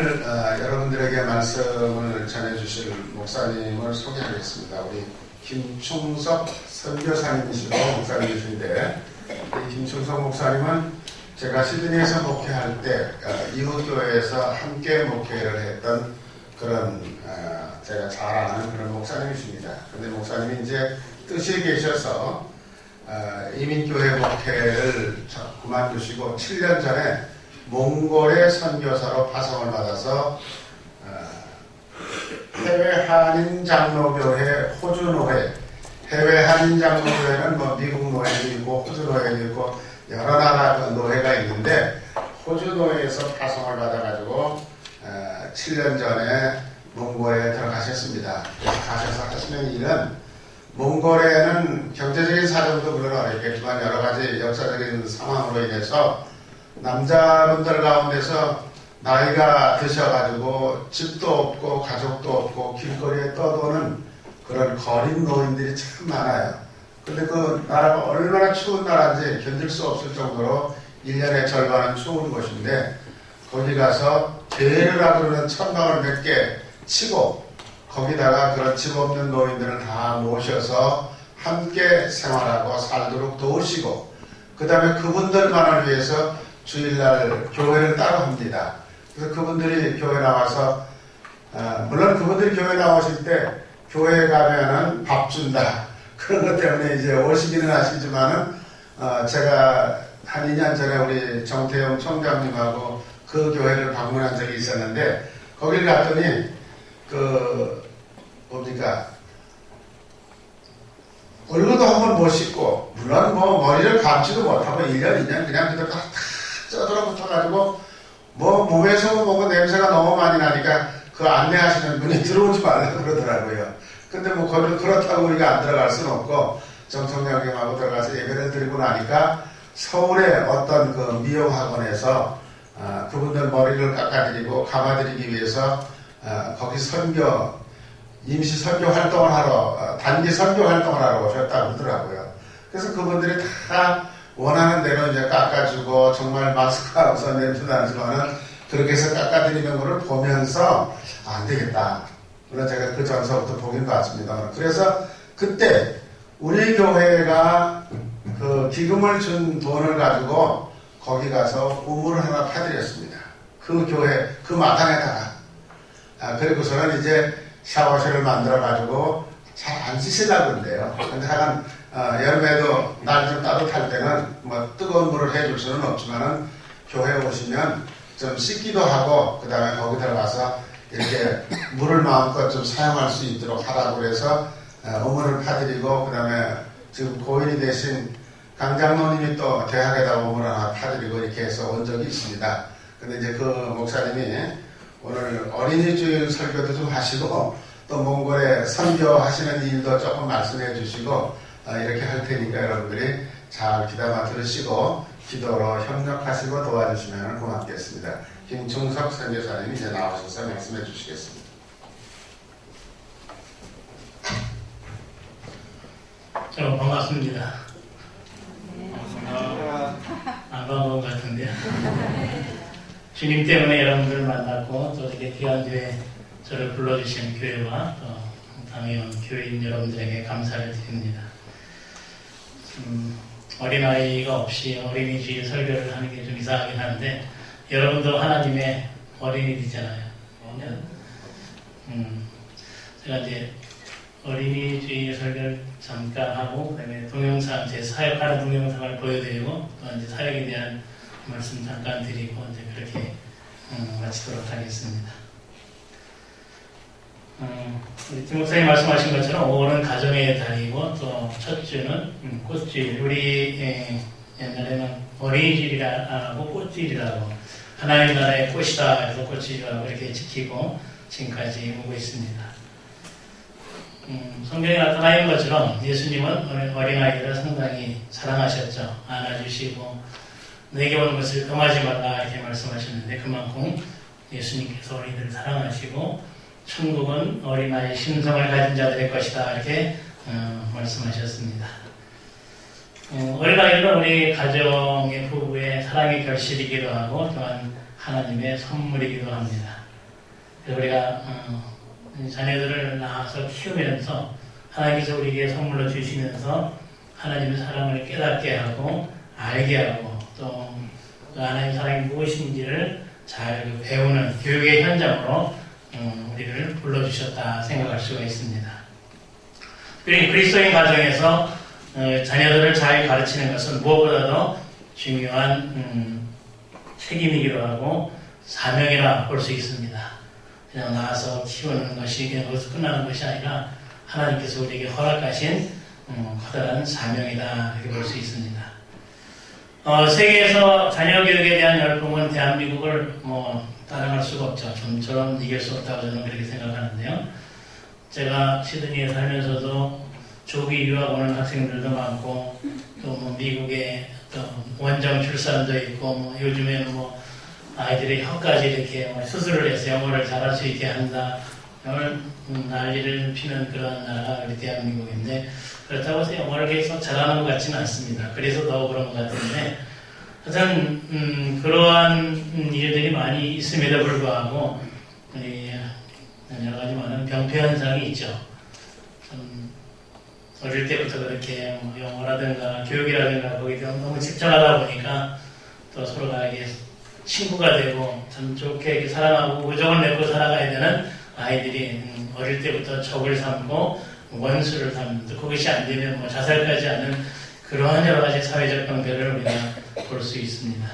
오늘 여러분들에게 말씀을 전해주실 목사님을 소개하겠습니다. 우리 김충석 선교사님이시고 목사님이신데, 이 김충석 목사님은 제가 시드니에서 목회할 때 이웃교회에서 함께 목회를 했던 그런 제가 잘 아는 그런 목사님이십니다. 그런데 목사님이 이제 뜻이 계셔서 이민교회 목회를 그만두시고 7년 전에 몽골의 선교사로 파송을 받아서 해외 한인 장로교회 호주노회, 해외 한인 장로교회는 뭐 미국 노회도 있고 호주 노회도 있고 여러 나라 노회가 있는데, 호주 노회에서 파송을 받아가지고 7년 전에 몽골에 들어가셨습니다. 가셔서 하시는 일은, 몽골에는 경제적인 사정도 물론 어렵겠지만 여러 가지 역사적인 상황으로 인해서 남자분들 가운데서 나이가 드셔가지고 집도 없고 가족도 없고 길거리에 떠도는 그런 거린 노인들이 참 많아요. 근데 그 나라가 얼마나 추운 나라인지 견딜 수 없을 정도로 1년의 절반은 추운 곳인데, 거기 가서 게르라 그러는 천막을 몇 개 치고 거기다가 그런 집 없는 노인들을 다 모셔서 함께 생활하고 살도록 도우시고, 그 다음에 그분들만을 위해서 주일날 교회를 따로 합니다. 그래서 그분들이 교회 나와서 물론 그분들이 교회 나오실 때 교회에 가면은 밥 준다 그런 것 때문에 이제 오시기는 하시지만은 제가 한 2년 전에 우리 정태영 총장님하고 그 교회를 방문한 적이 있었는데, 거길 갔더니 얼굴도 한번 못 씻고, 물론 뭐 머리를 감지도 못하고 1년, 2년 그냥 그대로 다 쪄들어붙어가지고 뭐 몸에서 뭐고 냄새가 너무 많이 나니까 그 안내하시는 분이 들어오지 말라고 그러더라고요. 근데 뭐 거기를 그렇다고 우리가 안 들어갈 수는 없고, 정청량님하고 들어가서 예배를 드리고 나니까 서울의 어떤 그 미용학원에서 그분들 머리를 깎아드리고 감아드리기 위해서 거기 임시 선교 활동을 하러, 단기 선교 활동을 하러 오셨다고 그러더라고요. 그래서 그분들이 다 원하는 대로 이제 깎아주고, 정말 마스크하고서 냄새 나지만은 그렇게 해서 깎아드리는 거를 보면서 안 되겠다. 물론 제가 그 전서부터 보긴 봤습니다. 그래서 그때 우리 교회가 그 기금을 준 돈을 가지고 거기 가서 우물을 하나 파드렸습니다. 그 교회, 그 마당에다가. 그리고서는 이제 샤워실을 만들어가지고 잘 안 씻으려고 그런데요. 근데 하여간 여름에도 날 좀 따뜻할 때는 뭐 뜨거운 물을 해줄 수는 없지만은 교회에 오시면 좀 씻기도 하고, 그 다음에 거기 들어가서 이렇게 물을 마음껏 좀 사용할 수 있도록 하라고 해서 우물을 파드리고, 그 다음에 지금 고인이 되신 강장로님이 또 대학에다 우물 하나 파드리고 이렇게 해서 온 적이 있습니다. 근데 이제 그 목사님이 오늘 어린이 주일 설교도 좀 하시고, 또 몽골에 선교하시는 일도 조금 말씀해 주시고 이렇게 할 테니까 여러분들이 잘 귀담아 들으시고 기도로 협력하시고 도와주시면 고맙겠습니다. 김충석 선교사님이 이제 나오셔서 말씀해 주시겠습니다. 여러분 반갑습니다. 안 반가운 것 같은데요. 주님 때문에 여러분들을 만났고, 또 이렇게 귀한 교회 저를 불러주신 교회와 또 당연 교회인 여러분들에게 감사를 드립니다. 어린아이가 없이 어린이주일 설교를 하는 게 좀 이상하긴 한데, 여러분도 하나님의 어린이들이잖아요. 제가 이제 어린이주일 설교를 잠깐 하고, 그다음에 동영상, 제 사역하는 동영상을 보여드리고, 또 이제 사역에 대한 말씀 잠깐 드리고 이제 그렇게 마치도록 하겠습니다. 우리 김 목사님 말씀하신 것처럼 5월은 가정의 달이고, 또 첫 주는 꽃주일. 우리 옛날에는 어린이주일이라고 꽃주일이라고, 하나님 나라의 꽃이다 해서 꽃주일이라고 이렇게 지키고 지금까지 오고 있습니다. 성경에 나타나 있는 것처럼 예수님은 어린아이들을 상당히 사랑하셨죠. 안아주시고 내게 오는 것을 금하지 말라 이렇게 말씀하셨는데, 그만큼 예수님께서 어린이들을 사랑하시고 천국은 어린아이 심성을 가진 자들의 것이다 이렇게 말씀하셨습니다. 어린아이들은 우리 가정의 부부의 사랑의 결실이기도 하고, 또한 하나님의 선물이기도 합니다. 그래서 우리가 자녀들을 낳아서 키우면서 하나님께서 우리에게 선물로 주시면서 하나님의 사랑을 깨닫게 하고 알게 하고 또 하나님의 사랑이 무엇인지를 잘 배우는 교육의 현장으로 우리를 불러주셨다 생각할 수가 있습니다. 그리고 그리스도인 가정에서 자녀들을 잘 가르치는 것은 무엇보다도 중요한 책임이기도 하고 사명이라 볼 수 있습니다. 그냥 낳아서 키우는 것이 그냥 거기서 끝나는 것이 아니라 하나님께서 우리에게 허락하신 커다란 사명이다 이렇게 볼 수 있습니다. 세계에서 자녀 교육에 대한 열풍은 대한민국을 따라갈 수가 없죠. 좀처럼 이길 수 없다고 저는 그렇게 생각하는데요. 제가 시드니에 살면서도 조기 유학 오는 학생들도 많고 또 미국에 또 원정 출산도 있고 요즘에는 아이들이 혀까지 이렇게 수술을 해서 영어를 잘할 수 있게 한다. 난리를 피는 그런 나라가 우리 대한민국인데 그렇다고 해서 영어를 계속 잘하는 것 같지는 않습니다. 그래서 더 그런 것 같은데 하여튼 그러한 일들이 많이 있음에도 불구하고 여러 가지 많은 병폐 현상이 있죠. 어릴 때부터 그렇게 영어라든가 교육이라든가 거기에 너무 집착하다 보니까 또 서로가 이게 친구가 되고 참 좋게 이렇게 사랑하고 우정을 맺고 살아가야 되는 아이들이 어릴 때부터 적을 삼고 원수를 삼는 그것이 안 되면 자살까지 하는 그러한 여러 가지 사회적 병폐를 우리가 볼 수 있습니다.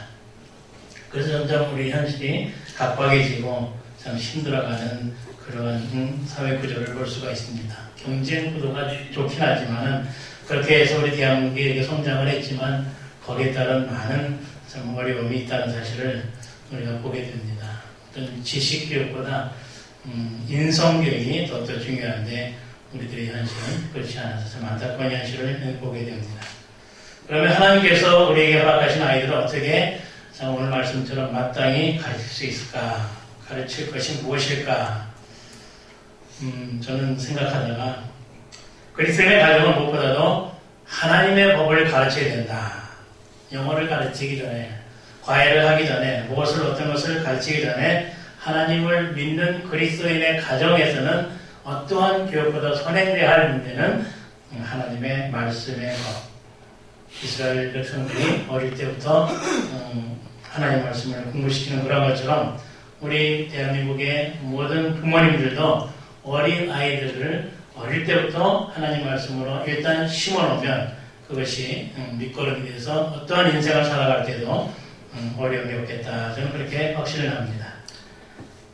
그래서 점점 우리 현실이 각박해지고 참 힘들어가는 그러한 사회 구조를 볼 수가 있습니다. 경쟁 구도가 좋긴 하지만 그렇게 해서 우리 대한민국이 이렇게 성장을 했지만 거기에 따른 많은 참 어려움이 있다는 사실을 우리가 보게 됩니다. 어떤 지식 교육보다 인성 교육이 더 중요한데 우리들의 현실은 그렇지 않아서 참 안타까운 현실을 보게 됩니다. 그러면 하나님께서 우리에게 허락하신 아이들을 어떻게 오늘 말씀처럼 마땅히 가르칠 수 있을까? 가르칠 것이 무엇일까? 저는 생각하다가 그리스도인의 가정은 무엇보다도 하나님의 법을 가르쳐야 된다. 영어를 가르치기 전에, 과외를 하기 전에, 어떤 것을 가르치기 전에 하나님을 믿는 그리스도인의 가정에서는 어떠한 교육보다 선행돼야 할 문제는 하나님의 말씀의 법. 이스라엘 백성들이 어릴 때부터 하나님 말씀을 공부시키는 그런 것처럼 우리 대한민국의 모든 부모님들도 어린 아이들을 어릴 때부터 하나님 말씀으로 일단 심어놓으면 그것이 밑거름이 돼서 어떠한 인생을 살아갈 때도 어려움이 없겠다. 저는 그렇게 확신을 합니다.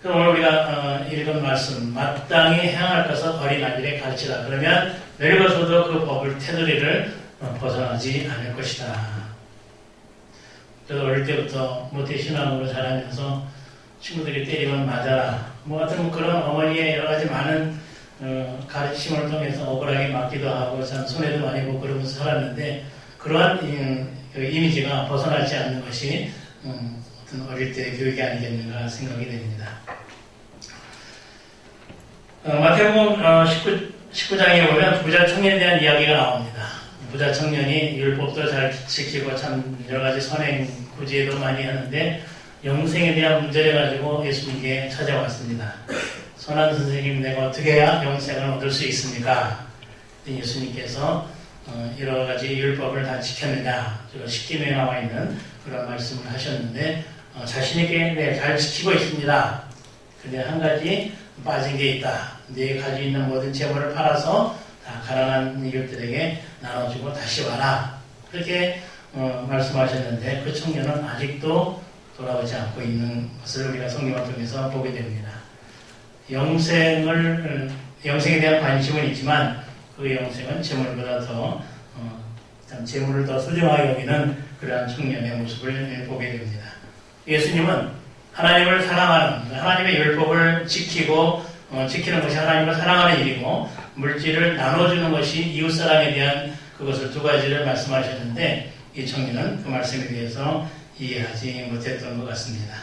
그럼 오늘 우리가 읽은 말씀 마땅히 행할 것을 어린 아이들에게 가르치라. 그러면 늙어서도 그 법을 테두리를 벗어나지 않을 것이다. 그래서 어릴 때부터 모태신앙으로 자라면서 친구들이 때리면 맞아라. 하여튼 그런 어머니의 여러 가지 많은 가르침을 통해서 억울하게 맞기도 하고 참 손해도 많이 보고 그러면서 살았는데 그러한 이미지가 벗어나지 않는 것이 어떤 어릴 때 교육이 아니겠는가 생각이 됩니다. 마태복음 19장에 보면 부자 청년에 대한 이야기가 나옵니다. 부자 청년이 율법도 잘 지키고 참 여러 가지 선행 구제도 많이 하는데 영생에 대한 문제를 가지고 예수님께 찾아왔습니다. 선한 선생님, 내가 어떻게 해야 영생을 얻을 수 있습니까? 예수님께서 여러 가지 율법을 다 지켰느냐, 십계명에 나와 있는 그런 말씀을 하셨는데 자신에게 네, 잘 지키고 있습니다. 근데 한 가지 빠진 게 있다. 네 가지고 있는 모든 재물을 팔아서 다 가난한 이웃들에게 나눠주고 다시 와라. 그렇게 말씀하셨는데 그 청년은 아직도 돌아오지 않고 있는 것을 우리가 성경을 통해서 보게 됩니다. 영생에 대한 관심은 있지만 그 영생은 재물보다 더 재물을 더 소중하게 여기는 그러한 청년의 모습을 보게 됩니다. 예수님은 하나님을 사랑하는, 하나님의 율법을 지키고 지키는 것이 하나님을 사랑하는 일이고 물질을 나눠주는 것이 이웃사랑에 대한 그것을 두 가지를 말씀하셨는데 이 청년은 그 말씀에 대해서 이해하지 못했던 것 같습니다.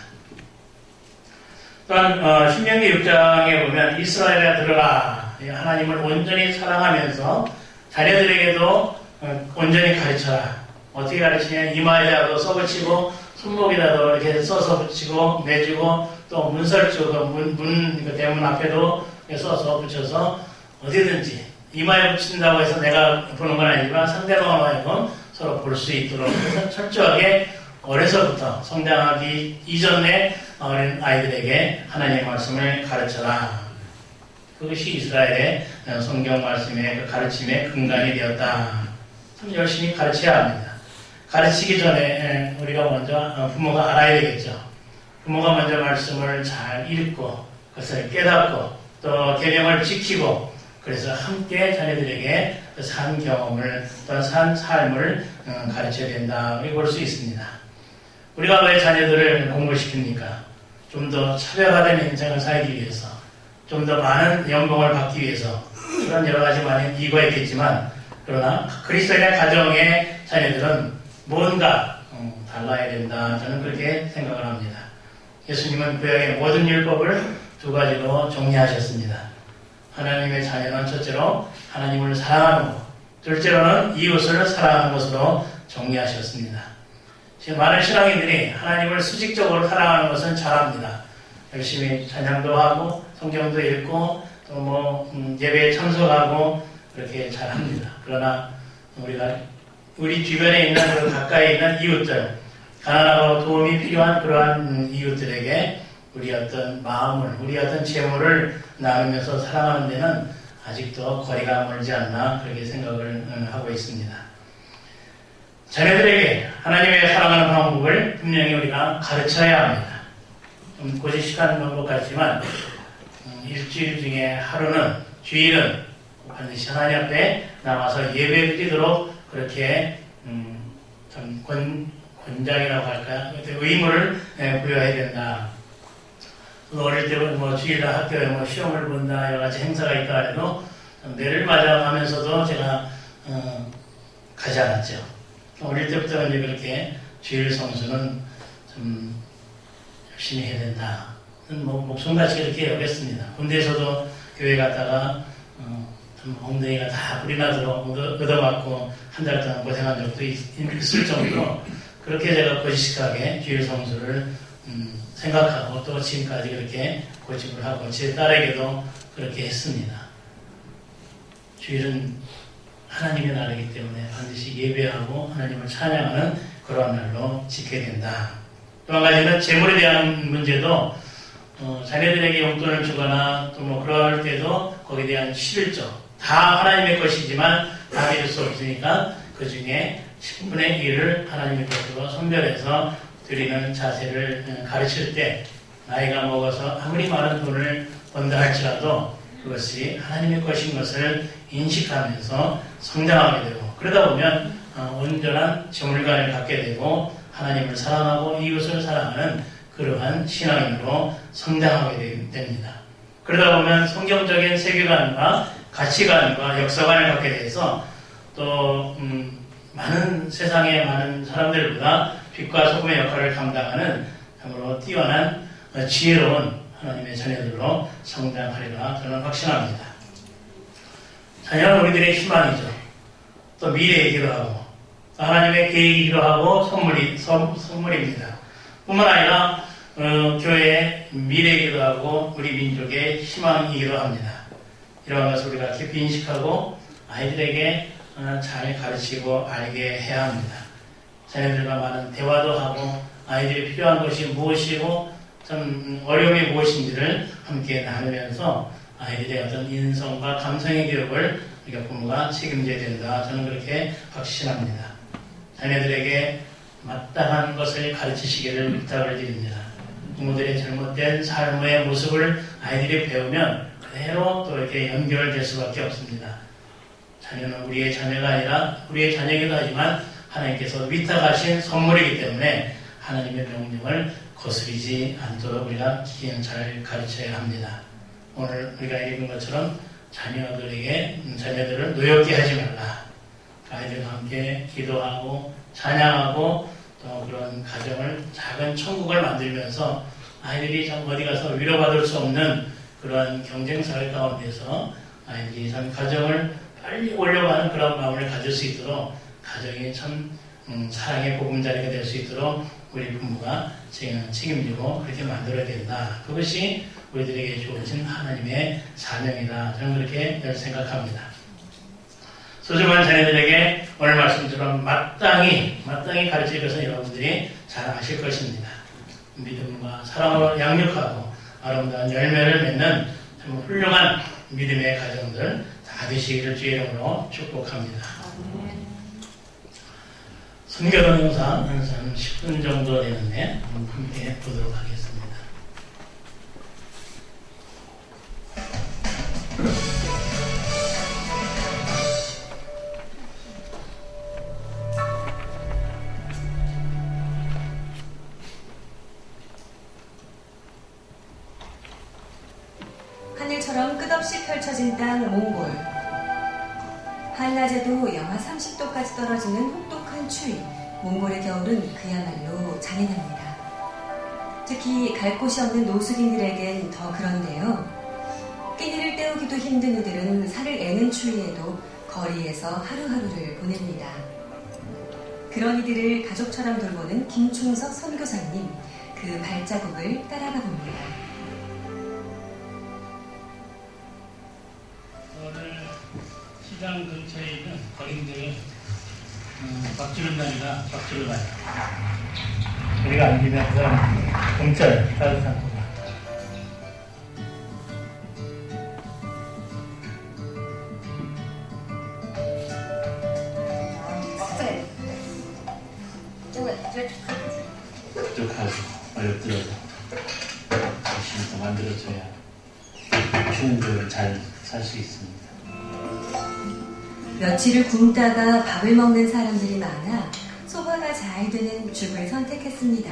또한 신명기 6장에 보면 이스라엘에 들어라, 하나님을 온전히 사랑하면서 자녀들에게도 온전히 가르쳐라. 어떻게 가르치냐, 이마에다도 써붙이고 손목에다도 이렇게 써서 붙이고 매주고 또 문설주, 그 대문 앞에도 써서 붙여서 어디든지 이마에 붙인다고 해서 내가 보는 건 아니지만 상대방을 하여금 서로 볼 수 있도록 해서 철저하게 어려서부터 성장하기 이전에 어린 아이들에게 하나님의 말씀을 가르쳐라. 그것이 이스라엘의 성경 말씀의 그 가르침의 근간이 되었다. 참 열심히 가르쳐야 합니다. 가르치기 전에 우리가 먼저 부모가 알아야 되겠죠. 부모가 먼저 말씀을 잘 읽고 그것을 깨닫고 또 계명을 지키고 그래서 함께 자녀들에게 그 산 경험을 또한 산 삶을 가르쳐야 된다. 볼 수 있습니다. 우리가 왜 자녀들을 공부시킵니까? 좀 더 차별화된 인생을 살기 위해서, 좀 더 많은 연봉을 받기 위해서 그런 여러 가지 많은 이유가 있겠지만 그러나 그리스도인의 가정의 자녀들은 뭔가 달라야 된다. 저는 그렇게 생각을 합니다. 예수님은 구약의 모든 율법을 두 가지로 정리하셨습니다. 하나님의 자녀는 첫째로 하나님을 사랑하는 것, 둘째로는 이웃을 사랑하는 것으로 정리하셨습니다. 지금 많은 신앙인들이 하나님을 수직적으로 사랑하는 것은 잘합니다. 열심히 찬양도 하고 성경도 읽고 또 예배에 참석하고 그렇게 잘합니다. 그러나 우리 주변에 있는 그 가까이 있는 이웃들, 가난하고 도움이 필요한 그러한 이웃들에게 우리 어떤 마음을, 우리 어떤 재물을 나누면서 사랑하는 데는 아직도 거리가 멀지 않나 그렇게 생각을 하고 있습니다. 자녀들에게 하나님의 사랑하는 방법을 분명히 우리가 가르쳐야 합니다. 좀 고지식한 방법 같지만 일주일 중에 하루는, 주일은 반드시 하나님 앞에 나와서 예배 드리도록 그렇게 참 권장이라고 할까요? 의무를 부여해야 된다. 어릴 때 주일날 학교에 시험을 본다, 여러 가지 행사가 있다 해도 매를 맞아가면서도 제가 가지 않았죠. 어릴 때부터 이제 그렇게 주일 성수는 좀 열심히 해야 된다. 목숨같이 그렇게 여겼습니다. 군대에서도 교회 갔다가 좀 엉덩이가 다 불이 나도록 얻어맞고 한 달 동안 고생한 적도 있을 정도로 그렇게 제가 거시식하게 주일 성수를 생각하고 또 지금까지 그렇게 고집을 하고 제 딸에게도 그렇게 했습니다. 주일은 하나님의 날이기 때문에 반드시 예배하고 하나님을 찬양하는 그런 날로 지켜야 된다. 또 한 가지는 재물에 대한 문제도 자녀들에게 용돈을 주거나 또 그럴 때도 거기에 대한 11조 다 하나님의 것이지만 다 믿을 수 없으니까 그 중에 10분의 1을 하나님의 것으로 선별해서 드리는 자세를 가르칠 때 나이가 먹어서 아무리 많은 돈을 번다 할지라도 그것이 하나님의 것인 것을 인식하면서 성장하게 되고 그러다 보면 온전한 재물관을 갖게 되고 하나님을 사랑하고 이웃을 사랑하는 그러한 신앙인으로 성장하게 됩니다. 그러다 보면 성경적인 세계관과 가치관과 역사관을 갖게 돼서 또 많은 세상의 많은 사람들보다 빛과 소금의 역할을 감당하는 참으로 뛰어난 지혜로운 하나님의 자녀들로 성장하리라 저는 확신합니다. 자녀는 우리들의 희망이죠. 또 미래이기도 하고 또 하나님의 계획이기도 하고 선물입니다. 뿐만 아니라 교회의 미래이기도 하고 우리 민족의 희망이기도 합니다. 이러한 것을 우리가 깊이 인식하고 아이들에게 잘 가르치고 알게 해야 합니다. 자녀들과 많은 대화도 하고 아이들이 필요한 것이 무엇이고 좀 어려움이 무엇인지를 함께 나누면서 아이들의 어떤 인성과 감성의 교육을 우리가 부모가 책임져야 된다. 저는 그렇게 확신합니다. 자녀들에게 마땅한 것을 가르치시기를 부탁을 드립니다. 부모들의 잘못된 삶의 모습을 아이들이 배우면 그대로 또 이렇게 연결될 수밖에 없습니다. 자녀는 우리의 자녀가 아니라 우리의 자녀이기도 하지만 하나님께서 위탁하신 선물이기 때문에 하나님의 명령을 거스르지 않도록 우리가 잘 가르쳐야 합니다. 오늘 우리가 읽은 것처럼 자녀들을 노엽게 하지 말라. 아이들과 함께 기도하고 찬양하고 또 그런 가정을 작은 천국을 만들면서 아이들이 참 어디 가서 위로받을 수 없는 그런 경쟁사회 가운데서 아이들이 참 가정을 빨리 올려가는 그런 마음을 가질 수 있도록 가정이 참 사랑의 보금자리가 될 수 있도록 우리 부모가 책임지고 그렇게 만들어야 된다. 그것이 우리들에게 주어진 하나님의 사명이다. 저는 그렇게 생각합니다. 소중한 자녀들에게 오늘 말씀처럼 마땅히 가르칠 것은 여러분들이 잘 아실 것입니다. 믿음과 사랑으로 양육하고 아름다운 열매를 맺는 참 훌륭한 믿음의 가정들 다 되시기를 주의 이름으로 축복합니다. 선교 동영상 한 10분 정도 되는데 함께 보도록 하겠습니다. 하늘처럼 끝없이 펼쳐진 땅 몽골. 한낮에도 영하 30도까지 떨어지는 혹독한 추위. 몽골의 겨울은 그야말로 잔인합니다. 특히 갈 곳이 없는 노숙인들에겐 더 그런데요. 끼니를 때우기도 힘든 이들은 살을 애는 추위에도 거리에서 하루하루를 보냅니다. 그런 이들을 가족처럼 돌보는 김충석 선교사님, 그 발자국을 따라가 봅니다. 오늘 시장 근처에 있는 거린들은 박주는 날이라 박주를 가요. 우리가 앉으면 그 사람 공짜를 따뜻한 거가. 부족하고 어렵더라도 열심히 더 만들어줘야 추운 겨울 잘 살 수 있습니다. 며칠을 굶다가 밥을 먹는 사람들이 많아 소화가 잘 되는 죽을 선택했습니다.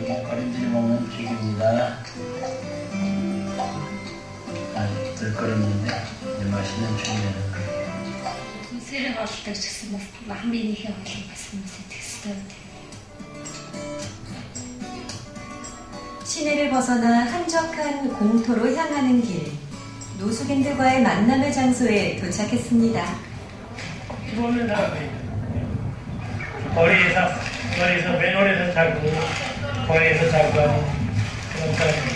이게 거린들이 먹는 죽입니다. 덜 끓었는데 맛있는 죽이에요. Сэрэг олдож гэсэн бас ламбинийхээ хоолыг бас хүмүүсээ тэгстэй. 시내를 벗어나 한적한 공터로 향하는 길. 노숙인들과의 만남의 장소에 도착했습니다. 기본을 나가요. 거리에서 맨홀에서 자고 거리에서 자고 하는 그런 사람들.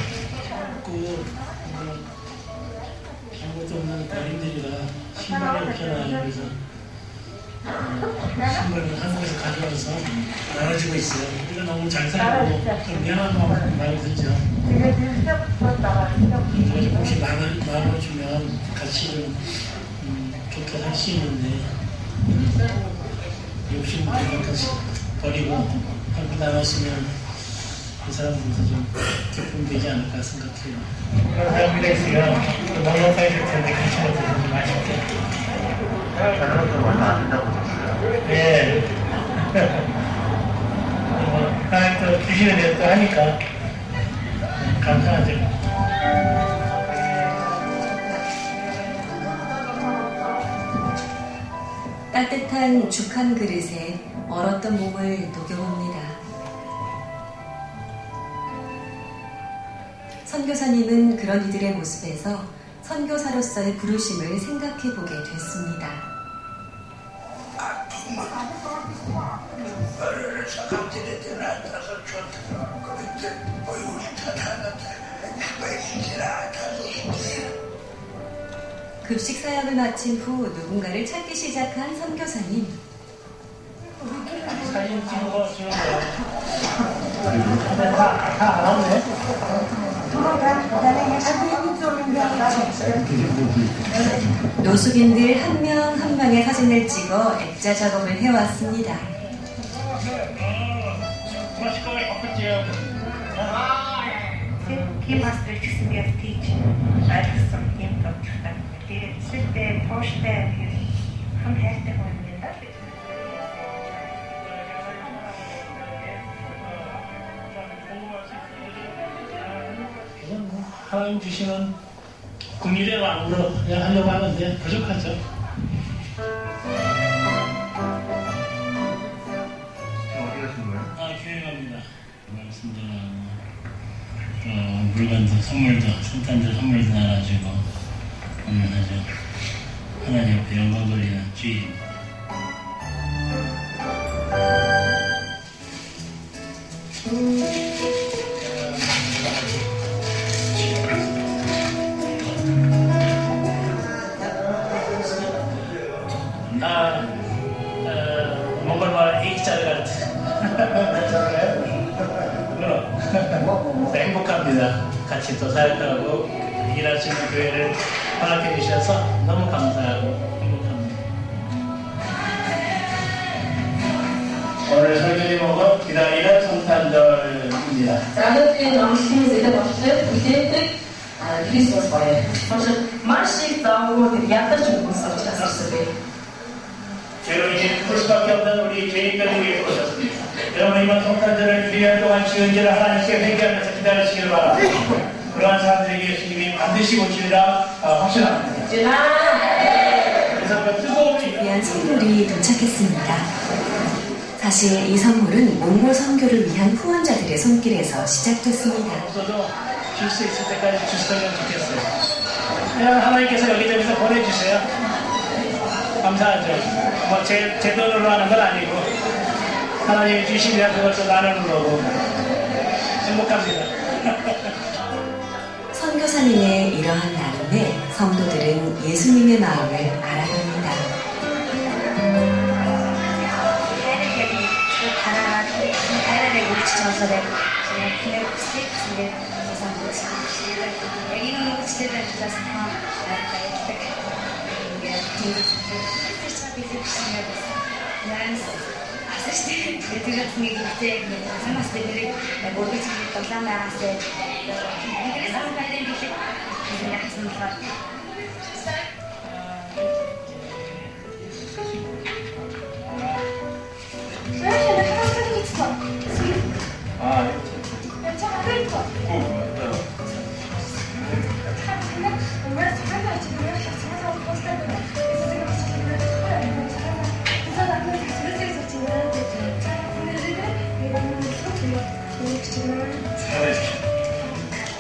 자꾸 아무것도 없는 거린들이라 신발이 없잖아요. 그래서 신발을 한국에서 가져와서 나눠주고 있어요. 우리가 너무 잘 살고 좀 미안한 마음 많이 들죠. 조금씩 나눠주면 같이 좀 좋게 살 수 있는데 욕심 부리는 것이 버리고 함께 나눴으면 그 사람들도 좀 기쁨되지 않을까 생각해요. 그런 사람들이 있으면 넉넉하게 될 텐데 같이 먹으면 맛있게. 저녁도 얼마 안 된다고 들었어요. 네. 하나님 또 주시는 대로 또 하니까 감사하죠. 따뜻한 죽 한 그릇에 얼었던 몸을 녹여봅니다. 선교사님은 그런 이들의 모습에서 선교사로서의 부르심을 생각해보게 됐습니다. 급식 사역을 마친 후 누군가를 찾기 시작한 선교사님. 사진 찍어 주는 거야. 다 알았네. 노숙인들 한 명 한 명의 사진을 찍어 액자 작업을 해왔습니다. 맛있게 바꿨지요. Химастер гэсэн яг тийч ойлгосон юм тогтолтой. Тэгээд сүлдээ тууштай хам хайртай хүн юм да. 하나님 주시는 국민의 왕으로 그냥 하려고 하는데 부족하죠. 어디 가신 거예요? 교회 갑니다. 말씀드리는 물건도 선물도 성탄절 선물도 나눠주고 오늘 아주 하나님 앞에 영광 돌리는 주일입니다. 행복합니다. 같이 또 사역하고 일할 수 있는 교회를 허락해 주셔서 너무 감사하고 행복합니다. 오늘 설교 제목은 기다리는 성탄절입니다. Загалбын амлалтын зэдэг болохоор үлдээдэг Христос баяр. Потому маш их заавал ядарч өгсөн учраас 죄로인해 죽을 수밖에 없는 우리 죄인들을 위해 오셨습니다. 여러분 이번 성탄절을 1년 동안 지은지를 하나님께 회개하면서 기다리시길 바랍니다. 그러한 사람들에게 예수님이 반드시 오시리라 확신합니다. 그래서 그 뜨거운 귀한 선물이 도착했습니다. 사실 이 선물은 몽골 선교를 위한 후원자들의 손길에서 시작됐습니다. 없어도 줄 수 있을 때까지 주시면 좋겠어요. 그냥 하나님께서 여기저기서 보내주세요. 감사하죠. 뭐 제 돈으로 하는 건 아니고 하나님이 주시면 그것도 나누는 거고 행복합니다. 선교사님의 이러한 나눔에 성도들은 예수님의 마음을 알아갑니다.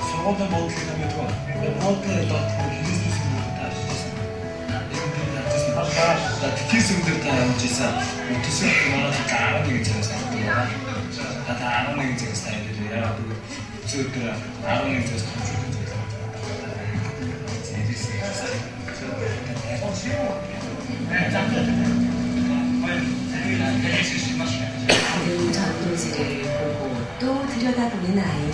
Свободна болтлогоо бодлоо дотроо Христос мөрөд таашсан. Тэгэхээр сүмдэр та явж исэн. Өтөсөө манайд 11 цагаас авдаг. Та 11 цагаас тайлбар яа зөвхөн 11 цагаас 다른 전도지를 보고 또 들여다보는 아이.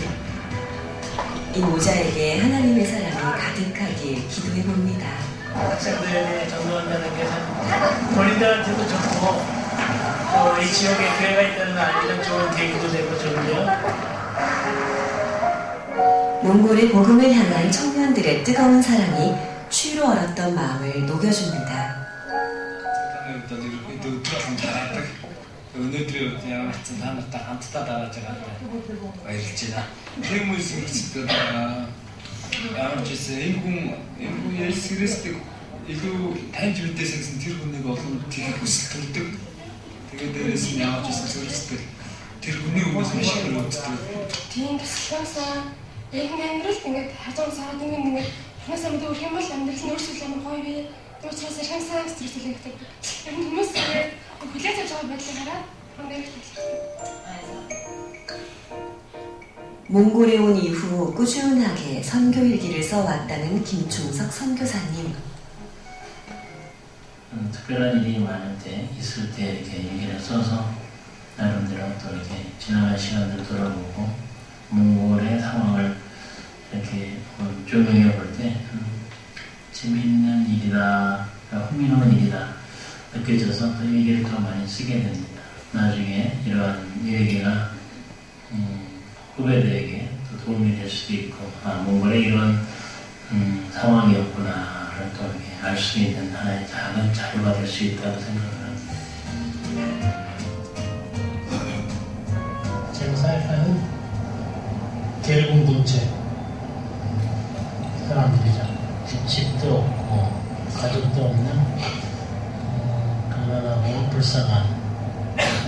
이 모자에게 하나님의 사랑이 가득하길 기도해봅니다. 학생들에게 전도한다는 게 본인들한테도 좋고 또 이 지역에 교회가 있다는 아이는 좋은 계기도 되고 좋은데요. 몽골의 복음을 향한 청년들의 뜨거운 사랑이 추위로 얼었던 마음을 녹여줍니다. өнөөдөр ямар ч та нартай хамтдаа дарааж байгаа баярлж байна. Хүмүүс ирчдэг ямар ч энэ хүн Есүс Христийг илүү таньж мэдээсэн гэсэн тэр хүнийг олон тийм хүсэл төрдөг. Тэгээд дээрээс нь ямар ч зүйлсдэг тэр хүний өмнөөс маш их өрөвддөг. Тийм төслөөсөө яг амьдрал ингээд хажуу саад ингээд ханасаа мэдээ өрх юм бол амьдрал нь өөрчлөл амар гоё бий. Дуучраас их сайн стресстэй гэдэг. Энэ хүмүүс хүлээж авч байгаа байдлыг хараад 몽골에 온 이후 꾸준하게 선교일기를 써왔다는 김충석 선교사님. 특별한 일이 많을 때 있을 때 이렇게 일기를 써서 나름대로 또 이렇게 지나간 시간들 돌아보고 몽골의 상황을 이렇게 조명해 볼 때 재미있는 일이다, 흥미로운 일이다 느껴져서 또 일기를 더 많이 쓰게 됩니다. 나중에 이러한 얘기가 후배들에게 또 도움이 될 수도 있고, 몽골에 이런 상황이었구나를 또 이렇게 알 수 있는 하나의 작은 자료가 될 수 있다고 생각을 합니다. 제가 생각하는 교회 공동체 사람들이죠. 집도 없고 가족도 없는 가난하고 불쌍한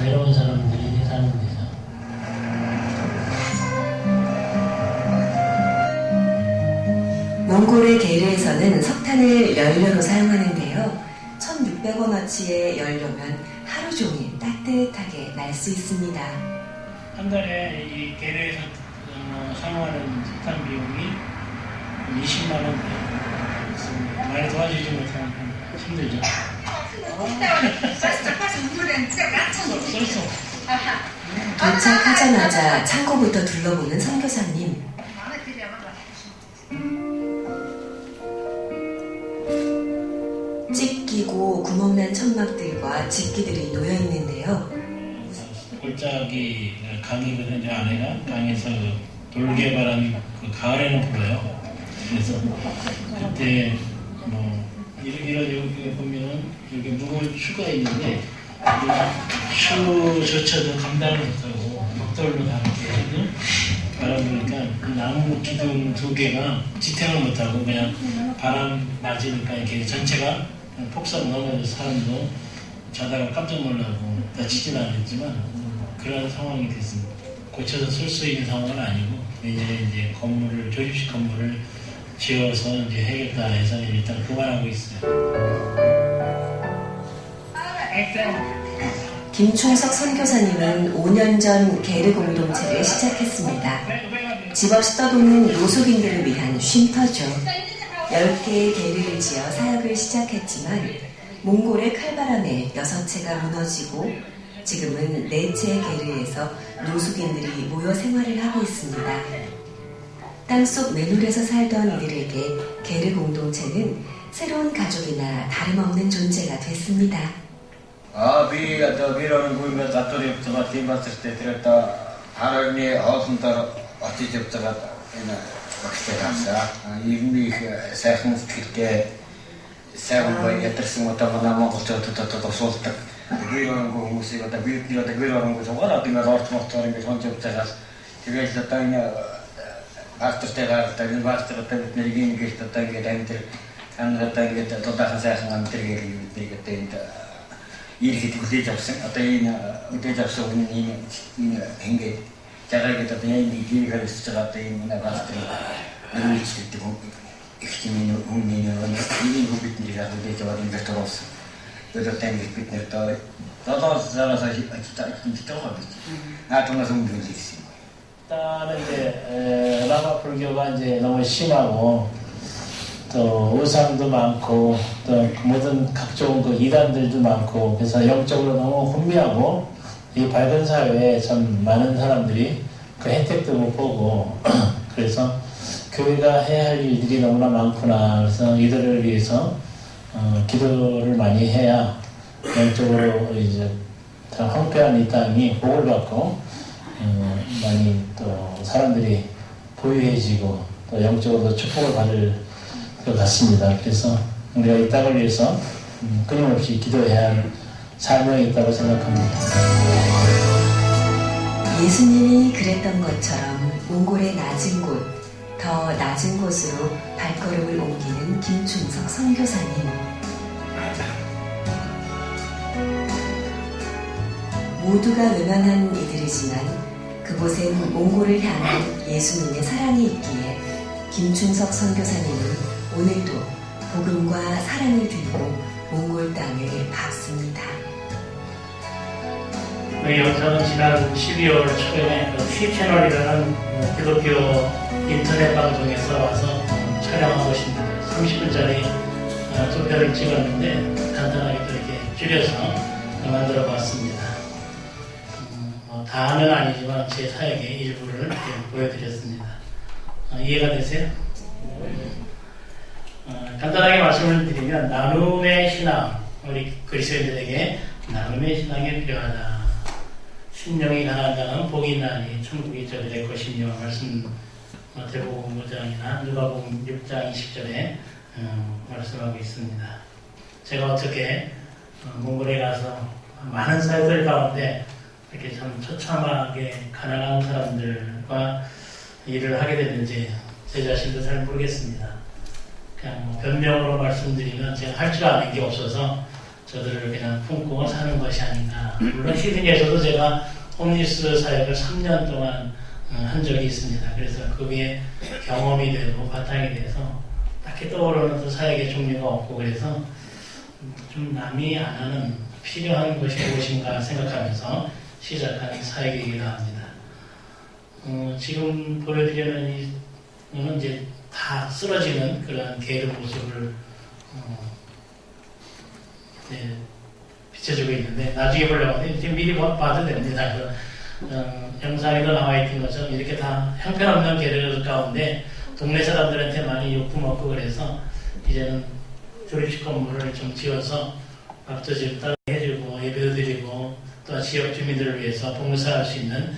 외로운 사람들이 사는 데죠. 몽골의 게르에서는 석탄을 연료로 사용하는데요. 1,600원어치의 연료면 하루 종일 따뜻하게 날 수 있습니다. 한 달에 이 게르에서 사용하는 석탄 비용이 20만 원 돼요. 많이 도와주지 못하면 힘들죠. 쏠쏠. 도착하자마자 창고부터 둘러보는 선교사님. 찢기고 구멍난 천막들과 집기들이 놓여 있는데요. 골짜기 강이거든요. 아내가 강에서 돌개바람이 그 가을에는 불어요. 그래서 그때 뭐 이런 여기 보면은 여기 무거운 추가 있는데 추조차도 감당을 못하고 벽돌로 다 이렇게 바람 부니까 그 나무 기둥 2개가 지탱을 못하고 그냥 바람 맞으니까 이렇게 전체가 폭삭 넘어져서 사람도 자다가 깜짝 놀라고 다치지는 않았지만 그런 상황이 됐습니다. 고쳐서 쓸 수 있는 상황은 아니고 이제 건물을 조립식 건물을 지어서 이제 해야겠다 해서 일단 그만하고 있어요. 김충석 선교사님은 5년 전 게르 공동체를 시작했습니다. 집 없이 떠도는 노숙인들을 위한 쉼터죠. 10개의 게르를 지어 사역을 시작했지만 몽골의 칼바람에 6채가 무너지고 지금은 4채의 게르에서 노숙인들이 모여 생활을 하고 있습니다. 땅속 맨홀에서 살던 이들에게 게르 공동체는 새로운 가족이나 다름없는 존재가 됐습니다. 비로는 보이면 자토리 붙어가 팀봤을 때 들었다 하루니 어순따라 어찌 접자가 bakte 갔다 이미 сайхан сэтгэлтэй сайхан бай ятарсан удаа намайг голцоод суулдаг бироон хүмүүсийг одоо бидний одоо бироон хүмүүсээр одоо ингээд орч моцоор ингээд хонч явцаас тэгээд одоо энэ арттертэйгээр одоо баартер одоо бидний ингээд одоо ингээд амтэр одоо ингээд одоохан сайхан амтэргээр бидний одоо энэ ирэхэд хүлээж авсан одоо энэ хүлээж авсан энэ ингээд 자가게 또 그냥 이게 가르쳐 갔다 이는 나가스트리 루이치 때 익히미는 운미는 이게 고비들이라 그게 저는 베트로스 그래서 땡기 pitner 또 살아서 진짜 하겠지 나도 좀 들리지 일단은 이제 라마 불교가 이제 너무 심하고 또 우상도 많고 또 모든 각종 그 이단들도 많고 그래서 영적으로 너무 혼미하고 이 밝은 사회에 참 많은 사람들이 그 혜택도 못 보고 그래서 교회가 해야 할 일들이 너무나 많구나. 그래서 이들을 위해서 기도를 많이 해야 영적으로 이제 더 황폐한 이 땅이 복을 받고 많이 또 사람들이 부유해지고 또 영적으로도 축복을 받을 것 같습니다. 그래서 우리가 이 땅을 위해서 끊임없이 기도해야 할 사명이 있다고 생각합니다. 예수님이 그랬던 것처럼 몽골의 낮은 곳, 더 낮은 곳으로 발걸음을 옮기는 김충석 선교사님. 모두가 외면한 이들이지만 그곳엔 몽골을 향한 예수님의 사랑이 있기에 김충석 선교사님은 오늘도 복음과 사랑을 들고 몽골 땅을 밟습니다. 이 영상은 지난 12월 초에 T채널이라는 기독교 인터넷 방송에서 와서 촬영한 것입니다. 30분짜리 투표를 찍었는데 간단하게 또 이렇게 줄여서 만들어 봤습니다. 다는 아니지만 제 사역의 일부를 이렇게 보여드렸습니다. 이해가 되세요? 간단하게 말씀을 드리면 나눔의 신앙, 우리 그리스도인들에게 나눔의 신앙이 필요하다. 심령이 강한 자는 복이 있나니 천국이 저들의 것이며 말씀 마태복음 5장이나 누가복음 6장 20절에 말씀하고 있습니다. 제가 어떻게 몽골에 가서 많은 사역들 가운데 이렇게 참 처참하게 가난한 사람들과 일을 하게 됐는지 제 자신도 잘 모르겠습니다. 그냥 변명으로 말씀드리면 제가 할 줄 아는 게 없어서 저들을 그냥 품고 사는 것이 아닌가. 물론 시드니에서도 제가 홈리스 사역을 3년 동안 한 적이 있습니다. 그래서 그게 경험이 되고 바탕이 돼서 딱히 떠오르는 또 사역의 종류가 없고 그래서 좀 남이 안 하는 필요한 것이 무엇인가 생각하면서 시작한 사역이기도 합니다. 지금 보여드리는 이는 이제 다 쓰러지는 그런 게으른 모습을 비춰주고 있는데 나중에 보려고 하는데 이제 미리 봐도 됩니다. 영상에도 나와 있던 것처럼 이렇게 다 형편없는 계절 가운데 동네 사람들한테 많이 욕도 먹고 그래서 이제는 조립식 건물을 좀 지어서 밥도 좀 따로 해주고 예배도 드리고 또 지역 주민들을 위해서 봉사할 수 있는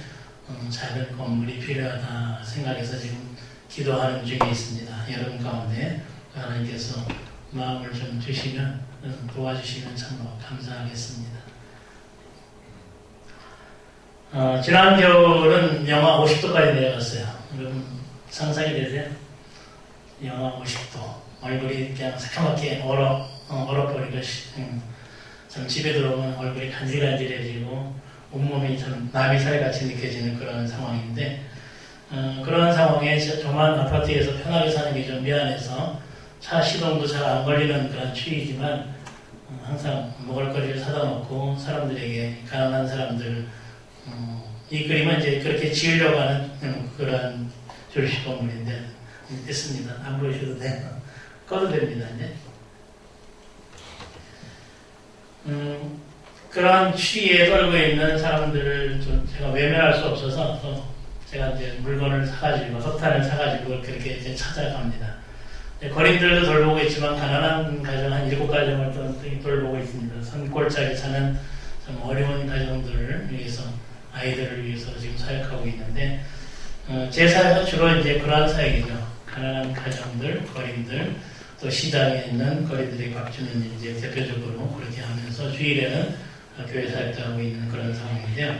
작은 건물이 필요하다 생각해서 지금 기도하는 중에 있습니다. 여러분 가운데 하나님께서 마음을 좀 주시면 도와주시면 참으로 감사하겠습니다. 지난 겨울은 영하 50도까지 내려갔어요. 여러분 상상이 되세요? 영하 50도. 얼굴이 그냥 새카맣게 얼어버리고 참 집에 들어오면 얼굴이 간질간질해지고 온몸이 참 나비살같이 느껴지는 그런 상황인데 그런 상황에 저만 아파트에서 편하게 사는 게 좀 미안해서 차 시동도 잘 안 걸리는 그런 추위지만 항상 먹을거리를 사다 놓고 사람들에게 가난한 사람들 이 그림은 이제 그렇게 지으려고 하는 그런 조립식 건물인데 됐습니다. 안 보여줘도 돼요. 꺼도 됩니다. 이제 그런 추위에 떨고 있는 사람들을 좀 제가 외면할 수 없어서 제가 이제 물건을 사가지고 석탄을 사가지고 그렇게 이제 찾아갑니다. 거린들도 돌보고 있지만 가난한 가정 한 7가정을 또 돌보고 있습니다. 산골짜기 사는 좀 어려운 가정들을 위해서 아이들을 위해서 지금 사역하고 있는데 제 사역은 주로 이제 그러한 사역이죠. 가난한 가정들, 거린들, 또 시장에 있는 거린들의 밥주는 이제 대표적으로 그렇게 하면서 주일에는 교회 사역도 하고 있는 그런 상황인데요.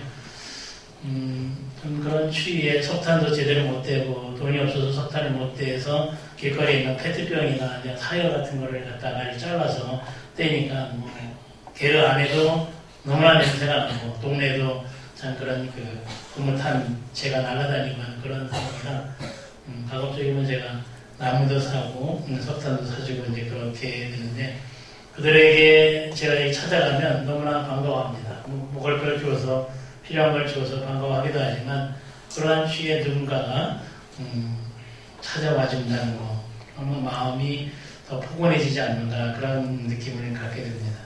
좀 그런 추위에 석탄도 제대로 못 대고 돈이 없어서 석탄을 못 대서 길거리에 있는 페트병이나 그냥 타이어 같은 거를 갖다가 잘라서 떼니까 뭐 게르 안에도 너무나 냄새가 나고 동네도 참 그런 그 흐뭇한 재가 날아다니고 하는 그런 상황이라 가급적이면 제가 나무도 사고 석탄도 사주고 이제 그렇게 되는데 그들에게 제가 찾아가면 너무나 반가워합니다. 먹을 걸 주어서 필요한 걸 주어서 반가워하기도 하지만 그러한 취에 누군가가 찾아와 준다는 거 너무 마음이 더 포근해지지 않는가 그런 느낌을 갖게 됩니다.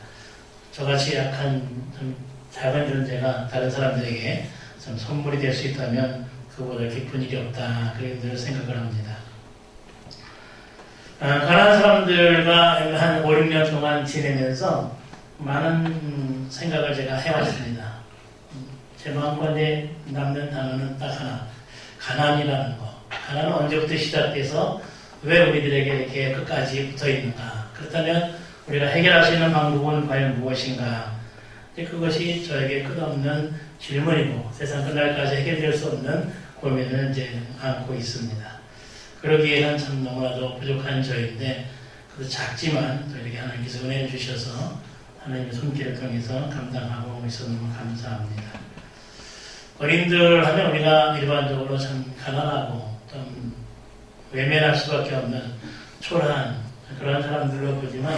저같이 약한 좀 작은 존재가 다른 사람들에게 좀 선물이 될 수 있다면 그보다 기쁜 일이 없다 그렇게 늘 생각을 합니다. 가난한 사람들과 한 5, 6년 동안 지내면서 많은 생각을 제가 해왔습니다. 제 마음가운데 남는 단어는 딱 하나, 가난이라는 거. 가난은 언제부터 시작돼서 왜 우리들에게 이렇게 끝까지 붙어 있는가? 그렇다면 우리가 해결할 수 있는 방법은 과연 무엇인가? 그것이 저에게 끝없는 질문이고 세상 끝날까지 해결될 수 없는 고민을 이제 안고 있습니다. 그러기에는 참 너무나도 부족한 저인데 그래도 작지만 또 이렇게 하나님께서 은혜 주셔서 하나님의 손길을 통해서 감당하고 있어서 너무 감사합니다. 어린들 하면 우리가 일반적으로 참 가난하고 좀 외면할 수밖에 없는 초라한 그런 사람들로 보지만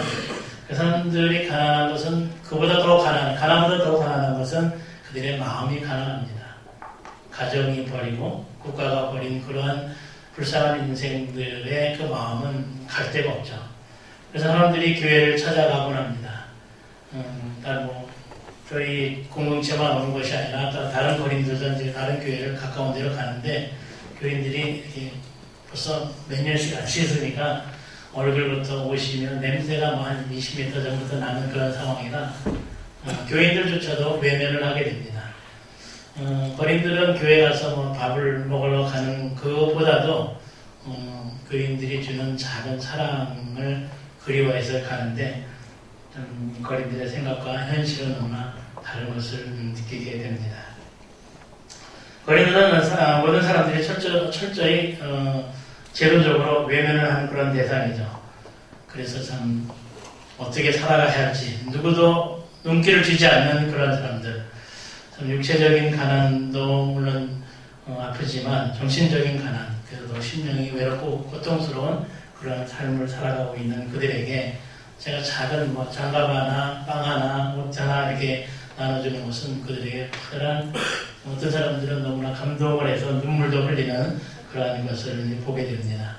그 사람들이 가난한 것은 가난보다 더 가난한 것은 그들의 마음이 가난합니다. 가정이 버리고 국가가 버린 그러한 불쌍한 인생들의 그 마음은 갈 데가 없죠. 그래서 사람들이 교회를 찾아가곤 합니다. 저희 공동체만 오는 것이 아니라 다른 거린들도 이제 다른 교회를 가까운 데로 가는데 교인들이 벌써 몇 년씩 안 씻으니까 얼굴부터 오시면 냄새가 한 20m 정도 나는 그런 상황이라 교인들조차도 외면을 하게 됩니다. 거린들은 교회 가서 뭐 밥을 먹으러 가는 그것보다도 교인들이 주는 작은 사랑을 그리워해서 가는데 거린들의 생각과 현실은 너무나 다른 것을 느끼게 됩니다. 거린들은 모든 사람들이 철저히 제도적으로 외면을 하는 그런 대상이죠. 그래서 참 어떻게 살아가야 할지 누구도 눈길을 주지 않는 그런 사람들. 참 육체적인 가난도 물론 아프지만 정신적인 가난, 그래도 심령이 외롭고 고통스러운 그런 삶을 살아가고 있는 그들에게 제가 작은 장갑 하나, 빵 하나, 옷 하나 이렇게 나눠주는 것은 그들에게 특별한 어떤 사람들은 너무나 감동을 해서 눈물도 흘리는 그러한 것을 보게 됩니다.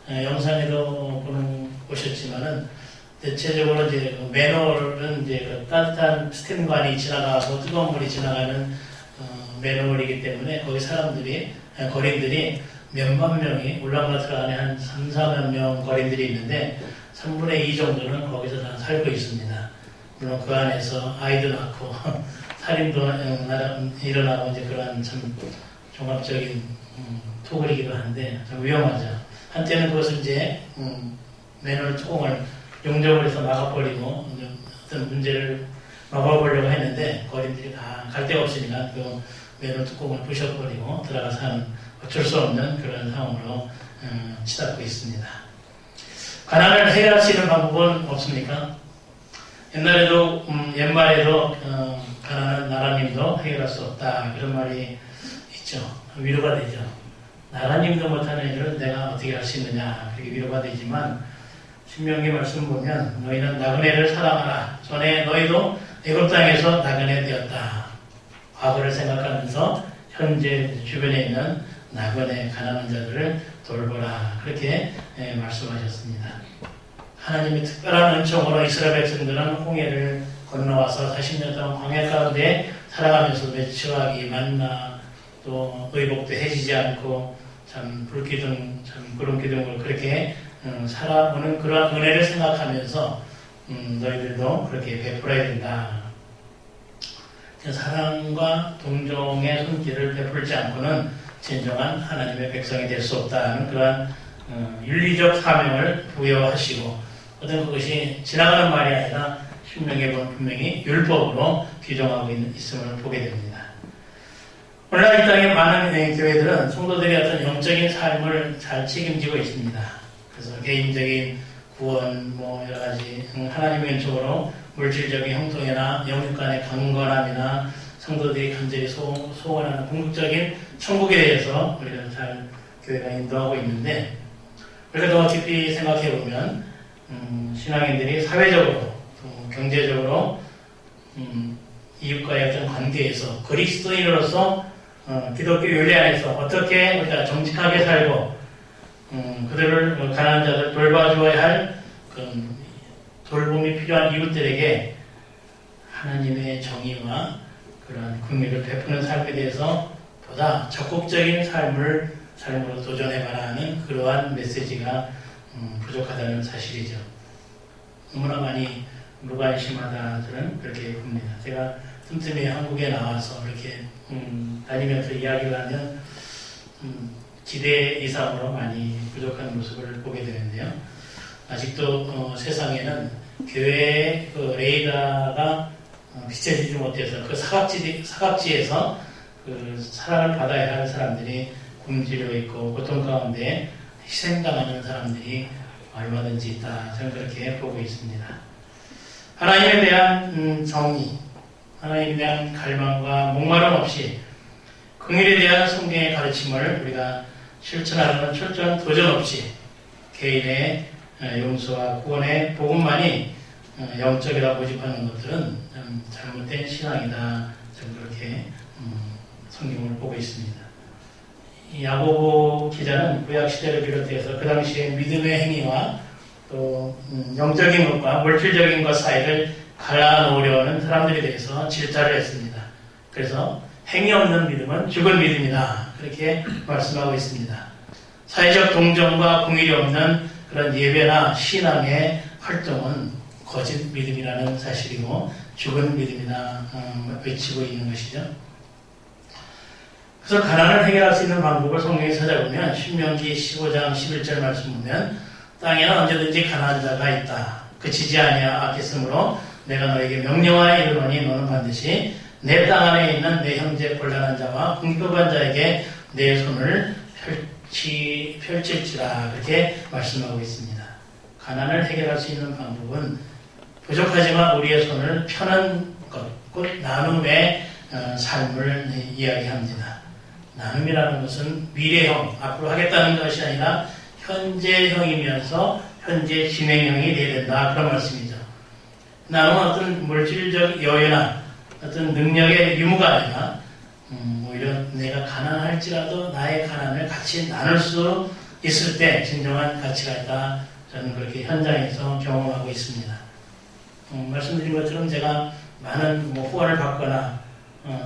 영상에도 보셨지만은 대체적으로 이제 맨홀은 이제 그 따뜻한 스팀관이 지나가고 뜨거운 물이 지나가는 맨홀이기 때문에 거기 사람들이 거린들이 몇만 명이 울란바토르 안에 한 3, 4만 명 거린들이 있는데 3분의 2 정도는 거기서 다 살고 있습니다. 물론 그 안에서 아이도 낳고 살인도 일어나고 이제 그런 참 종합적인 토굴이기도 한데 좀 위험하죠. 한때는 그것을 이제 맨홀 뚜껑을 용접을 해서 막아버리고 어떤 문제를 막아보려고 했는데 거린들이 다 갈 데가 없으니까 그 맨홀 뚜껑을 부셔버리고 들어가서 하는 어쩔 수 없는 그런 상황으로 치닫고 있습니다. 가난을 해결할 수 있는 방법은 없습니까? 옛날에도 옛말에도 가난한 나라님도 해결할 수 없다 그런 말이 있죠. 위로가 되죠. 나라님도 못하는 일을 내가 어떻게 할 수 있느냐 그렇게 위로가 되지만 신명기 말씀 보면 너희는 나그네를 사랑하라. 전에 너희도 애굽 땅에서 나그네 되었다. 과거를 생각하면서 현재 주변에 있는 나그네 가난한 자들을 돌보라. 그렇게 말씀하셨습니다. 하나님의 특별한 은총으로 이스라엘 백성들은 홍해를 건너와서 40년 동안 광야 가운데 살아가면서 매추하기 만나 또 의복도 해지지 않고 참 불기둥 참 구름기둥으로 그렇게 살아오는 그러한 은혜를 생각하면서 너희들도 그렇게 베풀어야 된다. 사랑과 동정의 손길을 베풀지 않고는 진정한 하나님의 백성이 될 수 없다는 그러한 윤리적 사명을 부여하시고 어떤 그것이 지나가는 말이 아니라 신명기에 보면 분명히 율법으로 규정하고 있음을 보게 됩니다. 오늘날 이 땅의 많은 교회들은 성도들의 어떤 영적인 삶을 잘 책임지고 있습니다. 그래서 개인적인 구원, 여러 가지 하나님의 은총으로 물질적인 형통이나 영육 간의 강건함이나 성도들이 간절히 소원하는 궁극적인 천국에 대해서 우리가 잘 교회가 인도하고 있는데 우리가 더 깊이 생각해 보면 신앙인들이 사회적으로 또 경제적으로 이웃과의 어떤 관계에서 그리스도인으로서 기독교 윤리 안에서 어떻게 우리가 정직하게 살고 그들을 가난한 자들 돌봐줘야 할 돌봄이 필요한 이웃들에게 하나님의 정의와 그런 긍휼을 베푸는 삶에 대해서 보다 적극적인 삶으로 도전해봐라 하는 그러한 메시지가 부족하다는 사실이죠. 너무나 많이 무관심하다 저는 그렇게 봅니다. 제가 틈틈이 한국에 나와서 이렇게 다니면서 이야기를 하면 기대 이상으로 많이 부족한 모습을 보게 되는데요. 아직도 세상에는 교회의 그 레이더가 비춰지지 못해서 그 사각지에서 그 사랑을 받아야 할 사람들이 굶주려 있고 고통 가운데 희생당하는 사람들이 얼마든지 있다. 저는 그렇게 보고 있습니다. 하나님에 대한 정의, 하나님에 대한 갈망과 목마름 없이 긍휼에 대한 성경의 가르침을 우리가 실천하려는 철저한 도전 없이 개인의 용서와 구원의 복음만이 영적이라고 고집하는 것들은 좀 잘못된 신앙이다. 저는 그렇게 성경을 보고 있습니다. 야고보 기자는 구약시대를 비롯해서 그 당시에 믿음의 행위와 또 영적인 것과 물질적인 것 사이를 갈라놓으려는 사람들에 대해서 질타를 했습니다. 그래서 행위 없는 믿음은 죽은 믿음이다. 그렇게 말씀하고 있습니다. 사회적 동정과 공일이 없는 그런 예배나 신앙의 활동은 거짓 믿음이라는 사실이고 죽은 믿음이다 외치고 있는 것이죠. 그래서 가난을 해결할 수 있는 방법을 성경에 찾아보면 신명기 15장 11절 말씀 보면 땅에는 언제든지 가난한 자가 있다. 그치지 아니하겠으므로 내가 너에게 명령하여 이르노니 너는 반드시 내 땅 안에 있는 내 형제 곤란한 자와 궁핍한 자에게 내 손을 펼칠지라 그렇게 말씀하고 있습니다. 가난을 해결할 수 있는 방법은 부족하지만 우리의 손을 펴는 것, 곧 나눔의 삶을 이야기합니다. 나눔이라는 것은 미래형, 앞으로 하겠다는 것이 아니라 현재형이면서 현재 진행형이 되어야 된다. 그런 말씀이죠. 나눔은 어떤 물질적 여유나 어떤 능력의 유무가 아니라 오히려 내가 가난할지라도 나의 가난을 같이 나눌 수 있을 때 진정한 가치가 있다. 저는 그렇게 현장에서 경험하고 있습니다. 말씀드린 것처럼 제가 많은 후원을 받거나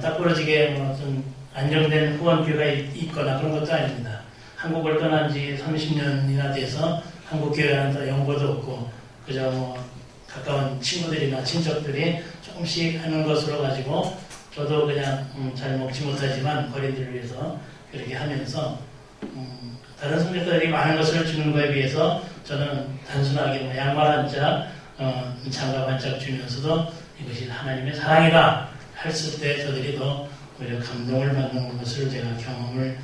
딱 부러지게 어떤 안정된 후원교회가 있거나 그런 것도 아닙니다. 한국을 떠난 지 30년이나 돼서 한국 교회는 더 연고도 없고 그저 뭐 가까운 친구들이나 친척들이 조금씩 하는 것으로 가지고 저도 그냥 잘 먹지 못하지만 어린이들을 위해서 그렇게 하면서 다른 선교사들이 많은 것을 주는 것에 비해서 저는 단순하게 뭐 양말 한 짝, 장갑 한 짝 주면서도 이것이 하나님의 사랑이다 했을 때 저들이 더 오히려 감동을 받는 것을 제가 경험을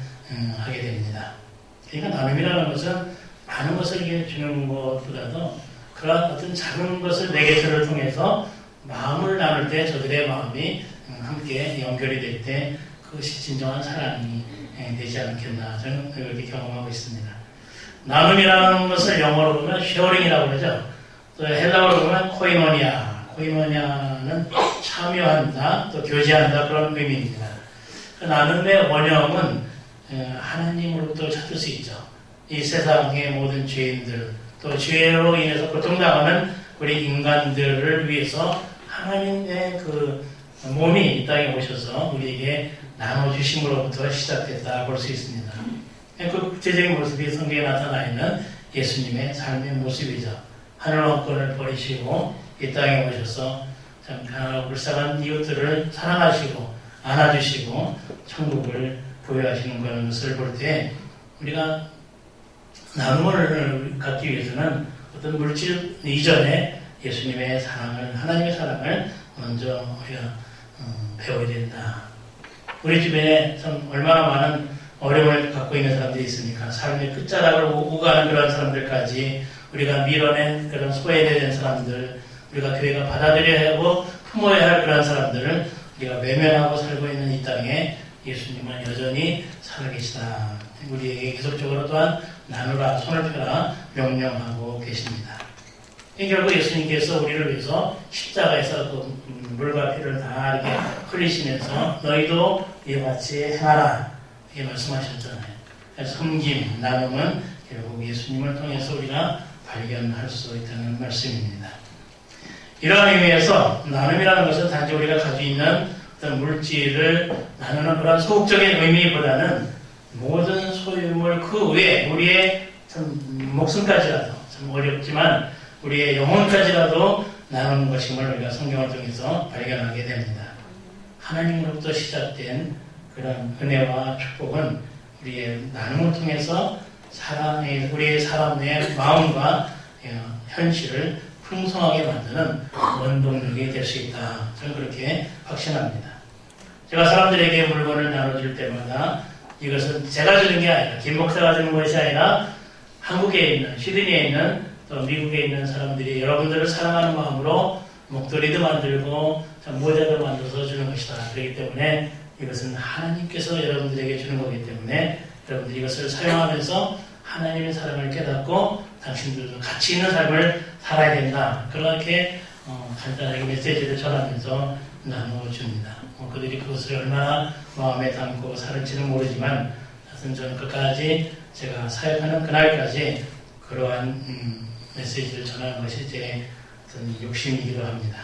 하게 됩니다. 그러니까 나눔이라는 것은 많은 것을 이렇게 주는 것보다도 그러한 어떤 작은 것을 내게서를 통해서 마음을 나눌 때 저들의 마음이 함께 연결이 될 때 그것이 진정한 사랑이 되지 않겠나 저는 그렇게 경험하고 있습니다. 나눔이라는 것을 영어로 보면 쉐어링이라고 그러죠. 또 헬라어로 보면 코이노니아는 참여한다, 또 교제한다 그런 의미입니다. 그 나눔의 원형은 하나님으로부터 찾을 수 있죠. 이 세상의 모든 죄인들 또 죄로 인해서 고통당하는 우리 인간들을 위해서 하나님의 그 몸이 이 땅에 오셔서 우리에게 나눠주심으로부터 시작됐다 볼 수 있습니다. 그 구체적인 모습이 성경에 나타나 있는 예수님의 삶의 모습이죠. 하늘 왕권을 버리시고 이 땅에 오셔서 참 가난하고 불쌍한 이웃들을 사랑하시고 안아주시고 천국을 부여하시는 것을 볼 때 우리가 나눔을 갖기 위해서는 어떤 물질 이전에 예수님의 사랑을 하나님의 사랑을 먼저 우리가 배워야 된다. 우리 주변에 참 얼마나 많은 어려움을 갖고 있는 사람들이 있습니까? 삶의 끝자락을 오고 가는 그런 사람들까지 우리가 밀어낸 그런 소외된 사람들, 우리가 교회가 받아들여야 하고 품어야 할 그런 사람들을 우리가 외면하고 살고 있는 이 땅에 예수님은 여전히 살아계시다. 우리에게 계속적으로 또한 나누라, 손을 펴라 명령하고 계십니다. 결국 예수님께서 우리를 위해서 십자가에서 그 물과 피를 다 이렇게 흘리시면서 너희도 이와 같이 행하라 이렇게 말씀하셨잖아요. 그래서 섬김, 나눔은 결국 예수님을 통해서 우리가 발견할 수 있다는 말씀입니다. 이러한 의미에서 나눔이라는 것은 단지 우리가 가지고 있는 어떤 물질을 나누는 그런 소극적인 의미보다는 모든 소유물 그 외에 우리의 참 목숨까지라도 참 어렵지만 우리의 영혼까지라도 나누는 것임을 우리가 성경을 통해서 발견하게 됩니다. 하나님으로부터 시작된 그런 은혜와 축복은 우리의 나눔을 통해서 우리의 사람의 마음과 현실을 풍성하게 만드는 원동력이 될 수 있다. 저는 그렇게 확신합니다. 제가 사람들에게 물건을 나눠줄 때마다 이것은 제가 주는 게 아니라 김 목사가 주는 것이 아니라 한국에 있는 시드니에 있는 또 미국에 있는 사람들이 여러분들을 사랑하는 마음으로 목도리도 만들고 모자도 만들어서 주는 것이다. 그렇기 때문에 이것은 하나님께서 여러분들에게 주는 거기 때문에 여러분들이 이것을 사용하면서 하나님의 사랑을 깨닫고 당신들도 가치 있는 삶을 살아야 된다. 그렇게 간단하게 메시지를 전하면서 나누어줍니다. 그들이 그것을 얼마나 마음에 담고 살을지는 모르지만 하여튼 저는 끝까지 제가 사역하는 그날까지 그러한 메시지를 전하는 것이 제 어떤 욕심이기도 합니다.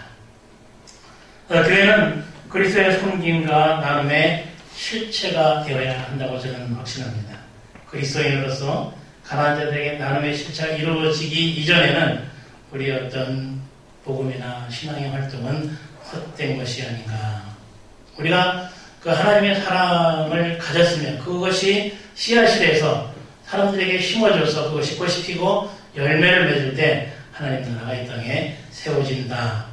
교회는 그리스도의 섬김과 나눔의 실체가 되어야 한다고 저는 확신합니다. 그리스도인으로서 가난한 자들에게 나눔의 실체가 이루어지기 이전에는 우리의 어떤 복음이나 신앙의 활동은 헛된 것이 아닌가. 우리가 그 하나님의 사랑을 가졌으면 그것이 씨앗이 돼서 사람들에게 심어져서 그것이 꽃이 피고 열매를 맺을 때 하나님 나라가 이 땅에 세워진다.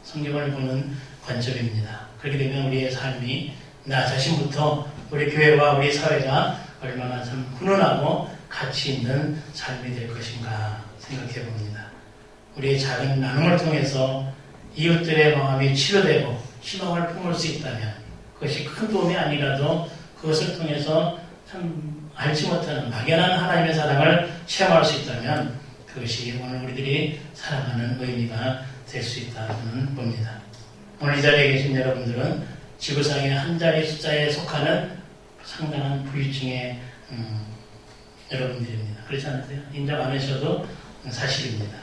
성경을 보는 관점입니다. 그렇게 되면 우리의 삶이 나 자신부터 우리 교회와 우리 사회가 얼마나 참 훈훈하고 가치 있는 삶이 될 것인가 생각해 봅니다. 우리의 작은 나눔을 통해서 이웃들의 마음이 치료되고 희망을 품을 수 있다면 그것이 큰 도움이 아니라도 그것을 통해서 참 알지 못하는 막연한 하나님의 사랑을 체험할 수 있다면 그것이 오늘 우리들이 살아가는 의미가 될 수 있다는 봅니다. 오늘 이 자리에 계신 여러분들은 지구상의 한 자리 숫자에 속하는 상당한 부유층의 여러분들입니다. 그렇지 않으세요? 인정 안 하셔도 사실입니다.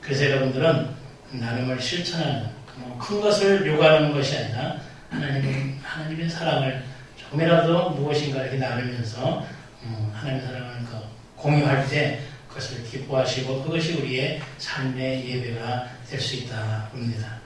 그래서 여러분들은 나눔을 실천하는 큰 것을 요구하는 것이 아니라 하나님의 사랑을 조금이라도 무엇인가 이렇게 나누면서 하나님의 사랑을 공유할 때 그것을 기뻐하시고 그것이 우리의 삶의 예배가 될 수 있다 봅니다.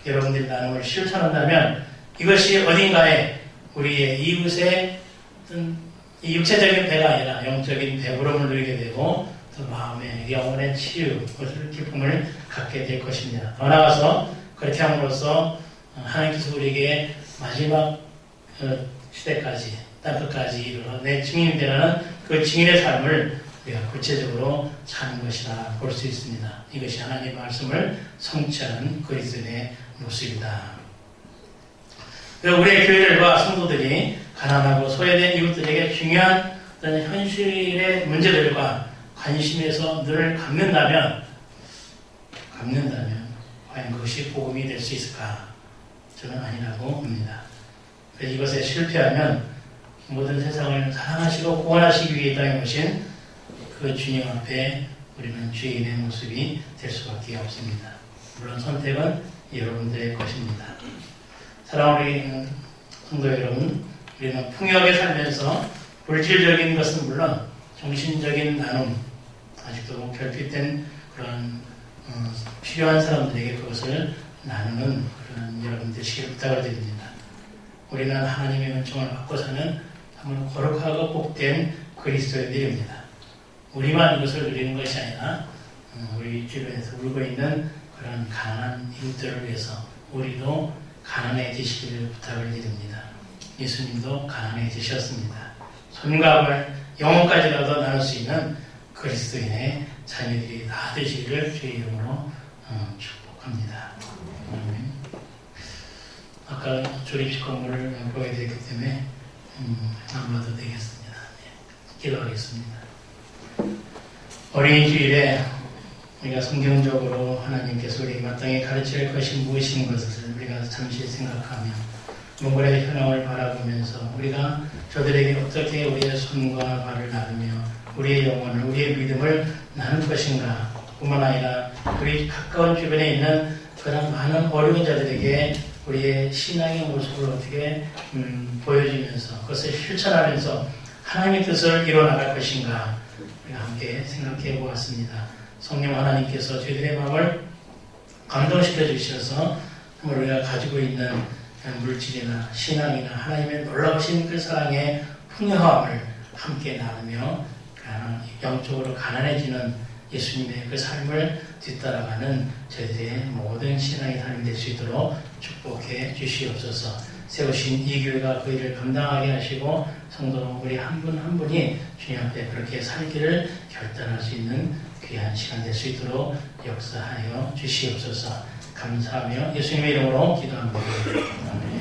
여러분들이 나눔을 실천한다면 이것이 어딘가에 우리의 이웃의 어떤 이 육체적인 배가 아니라 영적인 배부름을 누리게 되고 또 마음의 영혼의 치유, 그것을 기쁨을 갖게 될 것입니다. 더 나아가서 그렇게 함으로써 하나님께서 우리에게 마지막 시대까지 땅끝까지 이르러 내 증인이 되라는 그 증인의 삶을 우리가 구체적으로 사는 것이라 볼 수 있습니다. 이것이 하나님의 말씀을 성취하는 그리스도인의 모습이다. 우리의 교회들과 성도들이 가난하고 소외된 이웃들에게 중요한 어떤 현실의 문제들과 관심에서 늘 갖는다면 과연 그것이 복음이 될 수 있을까? 저는 아니라고 봅니다. 그래서 이것에 실패하면 모든 세상을 사랑하시고 구원하시기 위해 땅에 오신 그 주님 앞에 우리는 죄인의 모습이 될 수밖에 없습니다. 물론 선택은 여러분들의 것입니다. 사랑하는 성도 여러분, 우리는 풍요하게 살면서 물질적인 것은 물론 정신적인 나눔, 아직도 결핍된 그런 필요한 사람들에게 그것을 나누는 그런 여러분 되시길 부탁을 드립니다. 우리는 하나님의 은총을 받고 사는 정말 거룩하고 복된 그리스도인들입니다. 우리만 이것을 누리는 것이 아니라 우리 주변에서 울고 있는 그런 가난한 이웃들을 위해서 우리도 가난해지시기를 부탁을 드립니다. 예수님도 가난해지셨습니다. 손과 발, 영혼까지라도 나눌 수 있는 그리스도인의 자녀들이 다 되시기를 주의 이름으로 축복합니다. 아까 조립식 건물을 보여드렸기 때문에 안 봐도 되겠습니다. 네, 기도하겠습니다. 어린이 주일에 우리가 성경적으로 하나님께서 우리 마땅히 가르칠 것이 무엇인 것을 우리가 잠시 생각하며 몽골의 현황을 바라보면서 우리가 저들에게 어떻게 우리의 손과 발을 나누며 우리의 영혼을, 우리의 믿음을 나눌 것인가 뿐만 아니라 우리 가까운 주변에 있는 그런 많은 어려운 자들에게 우리의 신앙의 모습을 어떻게 보여주면서 그것을 실천하면서 하나님의 뜻을 이뤄나갈 것인가 우리가 함께 생각해 보았습니다. 성령 하나님께서 저희들의 마음을 감동시켜 주셔서 정말 우리가 가지고 있는 물질이나 신앙이나 하나님의 놀라우신 그 사랑의 풍요함을 함께 나누며 영적으로 가난해지는 예수님의 그 삶을 뒤따라가는 저희들의 모든 신앙의 삶이 될 수 있도록 축복해 주시옵소서. 세우신 이 교회가 그 일을 감당하게 하시고 성도 우리 한 분 한 분이 주님 앞에 그렇게 살기를 결단할 수 있는 귀한 시간 될 수 있도록 역사하여 주시옵소서. 감사하며 예수님의 이름으로 기도합니다. 아멘.